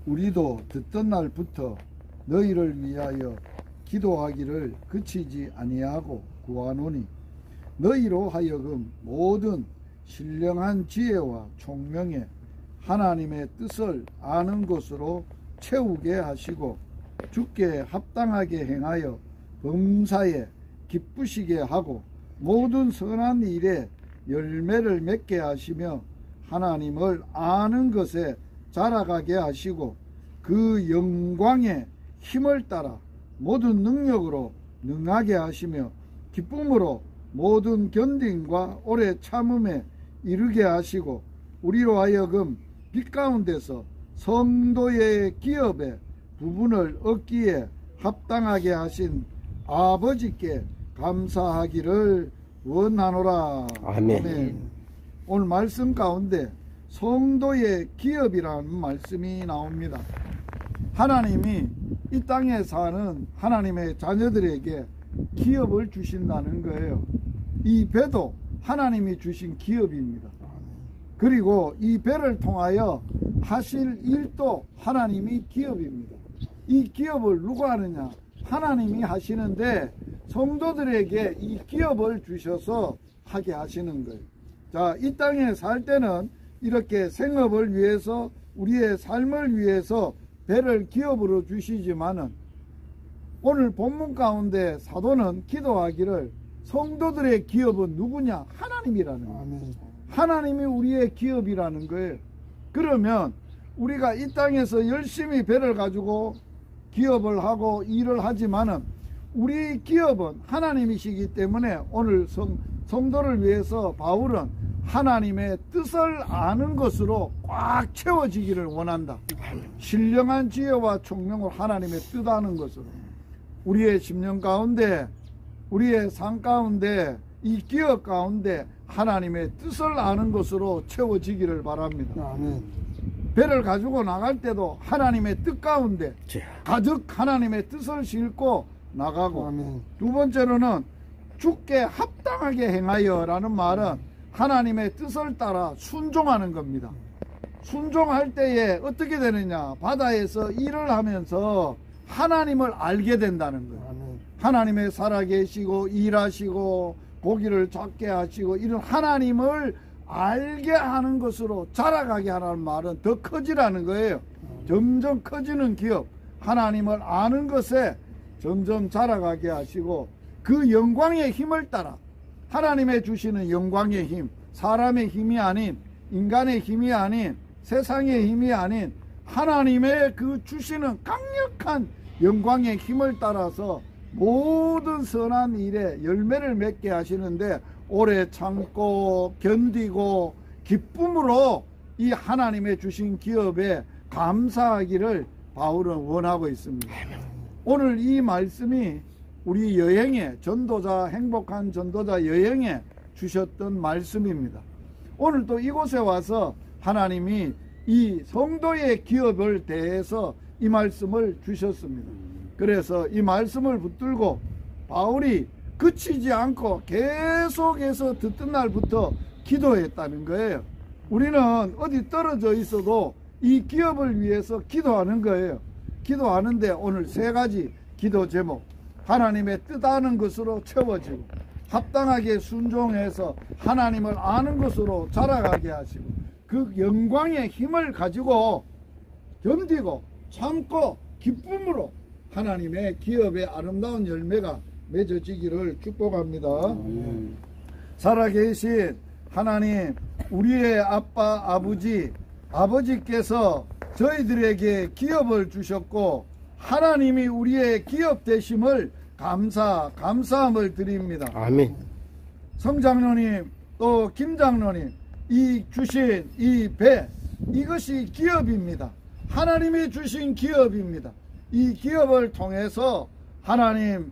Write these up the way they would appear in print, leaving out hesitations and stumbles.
우리도 듣던 날부터 너희를 위하여 기도하기를 그치지 아니하고 구하노니 너희로 하여금 모든 신령한 지혜와 총명에 하나님의 뜻을 아는 것으로 채우게 하시고 주께 합당하게 행하여 범사에 기쁘시게 하고 모든 선한 일에 열매를 맺게 하시며 하나님을 아는 것에 자라가게 하시고 그 영광의 힘을 따라 모든 능력으로 능하게 하시며 기쁨으로 모든 견딤과 오래 참음에 이르게 하시고 우리로 하여금 빛 가운데서 성도의 기업의 부분을 얻기에 합당하게 하신 아버지께 감사하기를 원하노라. 아멘. 아멘. 오늘 말씀 가운데 성도의 기업이라는 말씀이 나옵니다. 하나님이 이 땅에 사는 하나님의 자녀들에게 기업을 주신다는 거예요. 이 배도 하나님이 주신 기업입니다. 그리고 이 배를 통하여 하실 일도 하나님이 기업입니다. 이 기업을 누가 하느냐? 하나님이 하시는데 성도들에게 이 기업을 주셔서 하게 하시는 거예요. 자, 이 땅에 살 때는 이렇게 생업을 위해서 우리의 삶을 위해서 배를 기업으로 주시지만은 오늘 본문 가운데 사도는 기도하기를 성도들의 기업은 누구냐? 하나님이라는 거예요. 하나님이 우리의 기업이라는 거예요. 그러면 우리가 이 땅에서 열심히 배를 가지고 기업을 하고 일을 하지만은 우리 기업은 하나님이시기 때문에 오늘 성도를 위해서 바울은 하나님의 뜻을 아는 것으로 꽉 채워지기를 원한다. 신령한 지혜와 총명을 하나님의 뜻 아는 것으로 우리의 심령 가운데 우리의 삶 가운데 이 기업 가운데 하나님의 뜻을 아는 것으로 채워지기를 바랍니다. 배를 가지고 나갈 때도 하나님의 뜻 가운데 가득 하나님의 뜻을 싣고 나가고 두 번째로는 주께 합당하게 행하여 라는 말은 하나님의 뜻을 따라 순종하는 겁니다. 순종할 때에 어떻게 되느냐? 바다에서 일을 하면서 하나님을 알게 된다는 거예요. 하나님의 살아계시고 일하시고 고기를 잡게 하시고 이런 하나님을 알게 하는 것으로 자라가게 하라는 말은 더 커지라는 거예요. 점점 커지는 기업, 하나님을 아는 것에 점점 자라가게 하시고 그 영광의 힘을 따라 하나님의 주시는 영광의 힘, 사람의 힘이 아닌 인간의 힘이 아닌 세상의 힘이 아닌 하나님의 그 주시는 강력한 영광의 힘을 따라서 모든 선한 일에 열매를 맺게 하시는데 오래 참고 견디고 기쁨으로 이 하나님의 주신 기업에 감사하기를 바울은 원하고 있습니다. 오늘 이 말씀이 우리 여행에 전도자 행복한 전도자 여행에 주셨던 말씀입니다. 오늘 또 이곳에 와서 하나님이 이 성도의 기업을 대해서 이 말씀을 주셨습니다. 그래서 이 말씀을 붙들고 바울이 그치지 않고 계속해서 듣던 날부터 기도했다는 거예요. 우리는 어디 떨어져 있어도 이 기업을 위해서 기도하는 거예요. 기도하는데 오늘 세 가지 기도 제목, 하나님의 뜻 아는 것으로 채워지고 합당하게 순종해서 하나님을 아는 것으로 자라가게 하시고 그 영광의 힘을 가지고 견디고 참고 기쁨으로 하나님의 기업의 아름다운 열매가 맺어지기를 축복합니다. 살아계신 하나님, 우리의 아빠 아버지께서 저희들에게 기업을 주셨고 하나님이 우리의 기업 되심을 감사함을 드립니다. 아멘. 성장로님 또 김장로님 이 주신 이 배 이것이 기업입니다. 하나님이 주신 기업입니다. 이 기업을 통해서 하나님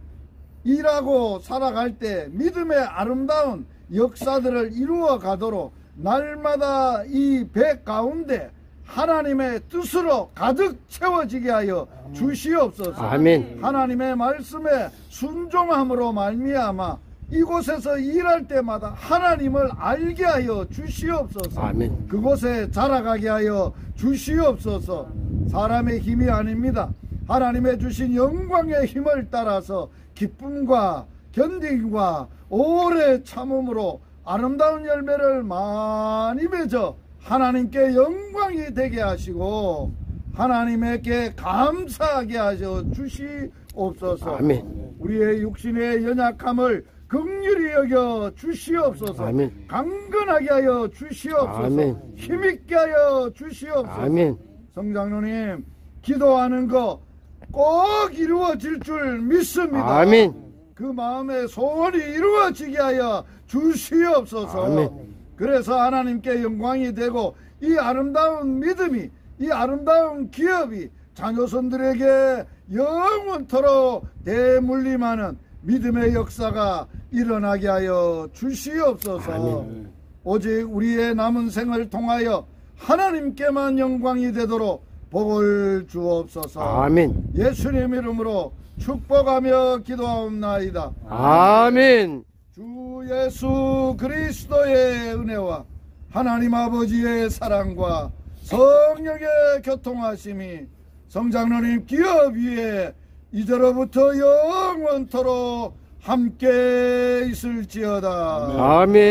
일하고 살아갈 때 믿음의 아름다운 역사들을 이루어 가도록 날마다 이 배 가운데 하나님의 뜻으로 가득 채워지게 하여 주시옵소서. 아멘. 하나님의 말씀에 순종함으로 말미암아 이곳에서 일할 때마다 하나님을 알게 하여 주시옵소서. 아멘. 그곳에 자라가게 하여 주시옵소서. 사람의 힘이 아닙니다. 하나님의 주신 영광의 힘을 따라서 기쁨과 견딤과 오래 참음으로 아름다운 열매를 많이 맺어 하나님께 영광이 되게 하시고 하나님께 감사하게 하셔 주시옵소서. 아멘. 우리의 육신의 연약함을 긍휼히 여겨 주시옵소서. 아멘. 강건하게 하여 주시옵소서. 아멘. 힘있게 하여 주시옵소서. 아멘. 성장로님, 기도하는 거 꼭 이루어질 줄 믿습니다. 아멘. 그 마음의 소원이 이루어지게 하여 주시옵소서. 아멘. 그래서 하나님께 영광이 되고 이 아름다운 믿음이, 이 아름다운 기업이 자녀손들에게 영원토록 대물림하는 믿음의 역사가 일어나게 하여 주시옵소서. 아멘. 오직 우리의 남은 생을 통하여 하나님께만 영광이 되도록 복을 주옵소서. 아멘. 예수님 이름으로 축복하며 기도하옵나이다. 아멘. 주 예수 그리스도의 은혜와 하나님 아버지의 사랑과 성령의 교통하심이 성장로님 기업 위에 이제로부터 영원토록 함께 있을지어다. 아멘.